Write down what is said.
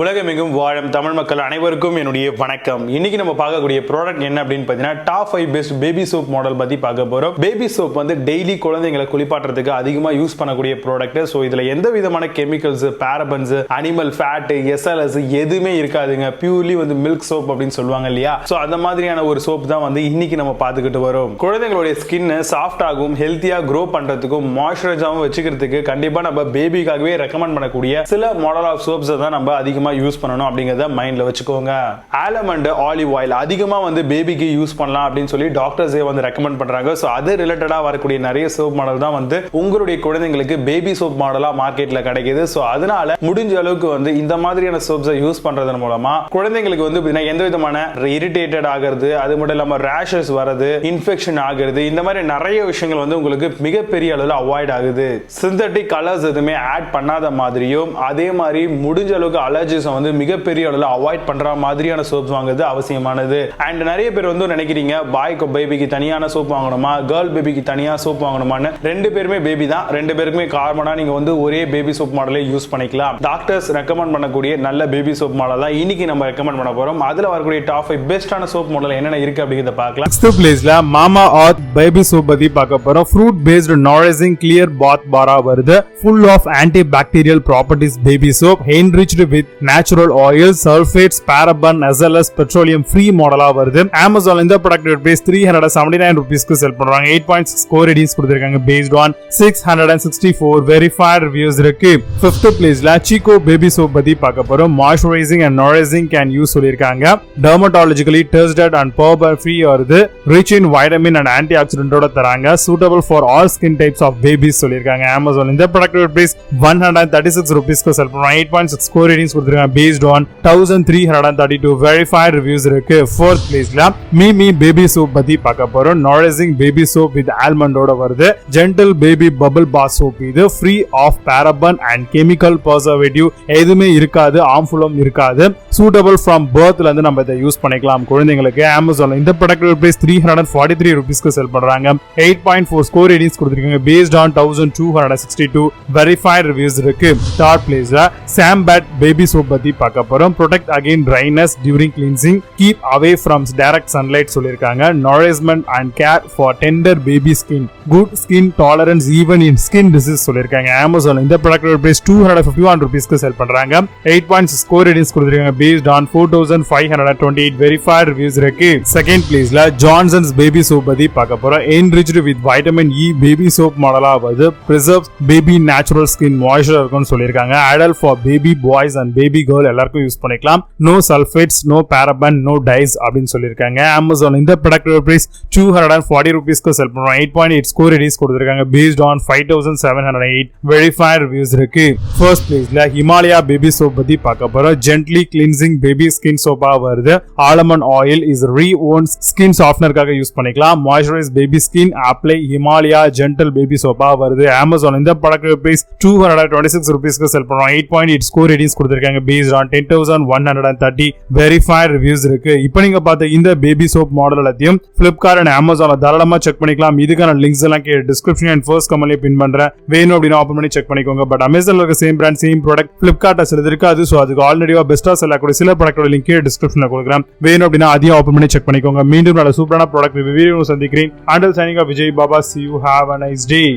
உலகமெங்கும் வாழும் தமிழ் மக்கள் அனைவருக்கும் என்னுடைய வணக்கம். இன்னைக்கு நம்ம பார்க்கக்கூடிய ப்ராடக்ட் என்ன அப்படின்னு பார்த்தீங்கன்னா top 5 best baby soap model பத்தி பார்க்க போறோம். பேபி சோப் வந்து டெய்லி குழந்தைங்களை குளிப்பாட்டுறதுக்கு அதிகமாக யூஸ் பண்ணக்கூடிய ப்ராடக்ட். ஸோ இதுல எந்த விதமான கெமிக்கல்ஸ், பாரபன்ஸ், அனிமல் ஃபேட், எஸ்எல்எஸ் எதுவுமே இருக்காதுங்க. பியூர்லி வந்து மில்க் சோப் அப்படின்னு சொல்லுவாங்க இல்லையா? ஸோ அந்த மாதிரியான ஒரு சோப் தான் வந்து இன்னைக்கு நம்ம பார்த்துக்கிட்டு வரோம். குழந்தைங்களுடைய ஸ்கின் சாஃப்ட் ஆகும், ஹெல்த்தியா க்ரோ பண்றதுக்கும் மாய்ஸ்சரைஸாகவும் வச்சுக்கிறதுக்கு கண்டிப்பா நம்ம பேபிக்காகவே ரெக்கமெண்ட் பண்ணக்கூடிய சில மாடல் ஆஃப் சோப்ஸ் தான் நம்ம அதிகமாக யூஸ் பண்ணணும் அப்படிங்கறத மைண்ட்ல வச்சுக்கோங்க. ஆல்மண்ட், ஆலிவ் ஆயில் அதிகமா வந்து பேபிக்கு யூஸ் பண்ணலாம் அப்படின்னு சொல்லி டாக்டர்ஸே வந்து ரெக்கமெண்ட் பண்றாங்க. சோ அது ரிலேட்டடா வரக்கூடிய நிறைய சோப் மாடல் தான் வந்து உங்களுடைய குழந்தைங்களுக்கு பேபி சோப் மாடலா மார்க்கெட்ல கிடைக்குது. சோ அதனால முடிஞ்ச அளவுக்கு வந்து இந்த மாதிரியான சோப்ஸை யூஸ் பண்றதன் மூலமா குழந்தைங்களுக்கு வந்து எந்த விதமான இரிட்டேட்டட் ஆகிறது, அது மட்டும் இல்லாம ரேஷஸ் வரது, இன்ஃபெக்ஷன் ஆகிறது, இந்த மாதிரி நிறைய விஷயங்கள் வந்து உங்களுக்கு மிகப்பெரிய அளவில் அவாய்ட் ஆகுது. சிந்தட்டிக் கலர்ஸ் எதுவுமே ஆட் பண்ணாத மாதிரியும் அதே மாதிரி முடிஞ்ச அளவுக்கு அலர்ஜி வந்து மிகப்பெரிய அளவில் அவாய்ட் பண்ற மாதிரியான சோப்ஸ் வாங்குறது அவசியமானது. அண்ட் நிறைய பேர் வந்து நினைக்கிறீங்க பாய்க்கு பேபிக்கு தனியான சோப் வாங்கணுமா, கேர்ள் பேபிக்கு தனியா சோப் வாங்கணுமான்னு. ரெண்டு பேருமே பேபி தான், ரெண்டு பேருக்குமே காமனா நீங்க வந்து ஒரே பேபி சோப் மாடலை யூஸ் பண்ணிக்கலாம். டாக்டர்ஸ் ரெக்கமெண்ட் பண்ணக்கூடிய நல்ல பேபி சோப் மாடல் தான் இன்னைக்கு நம்ம ரெக்கமெண்ட் பண்ண போறோம். அதுல வரக்கூடிய டாப் 5 பெஸ்டான சோப் மாடல் என்னென்ன இருக்கு அப்படிங்கறத பார்க்கலாம். Next பிளேஸ்ல மாமா ஆர்த் பேபி சோப் பத்தி பார்க்க போறோம். Fruit paste nourishing clear bath பாரா வருது. full of antibacterial properties baby soap enriched with natural oils, sulfates, paraben as well as petroleum free மாடலா வருது. Amazon இந்த ப்ராடக்ட் பிரைஸ் 379 ரூபீஸ்க்கு செல் பண்றாங்க. 8.6 ஸ்கோர் ரேட்டிங்ஸ் கொடுத்திருக்காங்க based on 664 verified reviews இருக்கு. 5th பிளேஸ்ல Chico baby soap பத்தி பார்க்க போறோம். moisturizing and nourishing can use சொல்லிருக்காங்க. dermatologically tested and paraben free வருது. rich in vitamin and antioxidant ஓட தராங்க. suitable for all skin types of babies சொல்லிருக்காங்க. Amazon இந்த ப்ராடக்ட் பிரைஸ் 136 ரூபீஸ்க்கு செல் பண்றாங்க. 8.6 ஸ்கோர் ரேட்டிங்ஸ் கொடுத்திருக்காங்க based on 1332 verified reviews இருக்கு. 4th பிளேஸ்ல மீமி பேபி சோப் பத்தி பார்க்க போறோம். nourishing baby soap with almond ஓட வருது. gentle baby bubble bath soap இது free of paraben and chemical preservative எதுமே இருக்காது, harmfulம் இருக்காது. suitable from birthல இருந்து நம்ம இதை யூஸ் பண்ணிக்கலாம் குழந்தைங்களுக்கு. Amazon இந்த ப்ராடக்ட் பிரைஸ் 343 ரூபீஸ்க்கு செல் பண்றாங்க. 8.4 ஸ்கோர் ரேட்டிங்ஸ் கொடுத்திருக்காங்க based on 1262 verified reviews இருக்கு. 3rd பிளேஸ்ல Sambat baby soap பத்தி பார்க்க போறோம். protect against dryness during cleansing, keep away from direct sunlight சொல்லிருக்காங்க. nourishment and care for tender baby skin, good skin tolerance even in skin disease சொல்லிருக்காங்க. Amazon இந்த product price 251 ரூபீஸ்க்கு செல் பண்றாங்க. 8.6 score ratings கொடுத்திருக்காங்க based on 4528 verified reviews இருக்கு. 2nd பிளேஸ்ல Johnson's baby soap பத்தி பார்க்க போறோம். enriched with vitamin E baby soap மாடலா வருது. preserves baby natural skin moisture இருக்குன்னு சொல்லிருக்காங்க. adult for baby boys and baby girl எல்லாருக்கும் யூஸ் பண்ணிக்கலாம். no sulfates, no paraben, no dyes அப்படின்னு சொல்லிருக்காங்க. Amazon இந்த ப்ராடக்ட் பிரைஸ் 240 ரூபீஸ்க்கு செல் பண்றாங்க. 8.8 ஸ்கோர் ரேட்டிங்ஸ் கொடுத்திருக்காங்க based on 5708 verified reviews இருக்கு. 1st பிளேஸ்ல Himalaya baby soap பத்தி பார்க்க போறோம். gently cleansing baby skin soap-ஆ வருது. almond oil is re-owned skin softener-காக யூஸ் பண்ணிக்கலாம். moisturize baby skin, apply Himalaya gentle baby soap-ஆ வருது. Amazon இந்த ப்ராடக்ட் பிரைஸ் 226 ரூபீஸ்க்கு செல் பண்றாங்க. 8.8 ஸ்கோர் ரேட்டிங்ஸ் கொடுத்திருக்காங்க based on 10130 verified reviews இருக்கு. இப்போ நீங்க பார்த்த இந்த பேபி சோப் மாடல் எல்லாத்தையும் Flipkart and Amazonல தாராளமா செக் பண்ணிக்கலாம். இதுக்கான லிங்க்ஸ் எல்லாம் டிஸ்கிரிப்ஷன் அண்ட் ஃபர்ஸ்ட் கமெண்ட்ல பின் பண்றேன். வேணும் அப்படினா ஓபன் பண்ணி செக் பண்ணிக்கோங்க. பட் Amazonல இருக்க சேம் பிராண்ட் சேம் ப்ராடக்ட் Flipkartல சிலது இருக்காது. சோ அதுக்கு ஆல்ரெடிவா பெஸ்டா செல்லக்கூடிய சில ப்ராடக்ட்டோட லிங்க் டிஸ்கிரிப்ஷன்ல கொடுக்கிறேன். வேணும் அப்படினா அதையும் ஓபன் பண்ணி செக் பண்ணிக்கோங்க. மீண்டும் நல்ல சூப்பரான ப்ராடக்ட் வீடியோ சந்திக்கிறேன். until signing off, Vijay Baba, see you, have a nice day.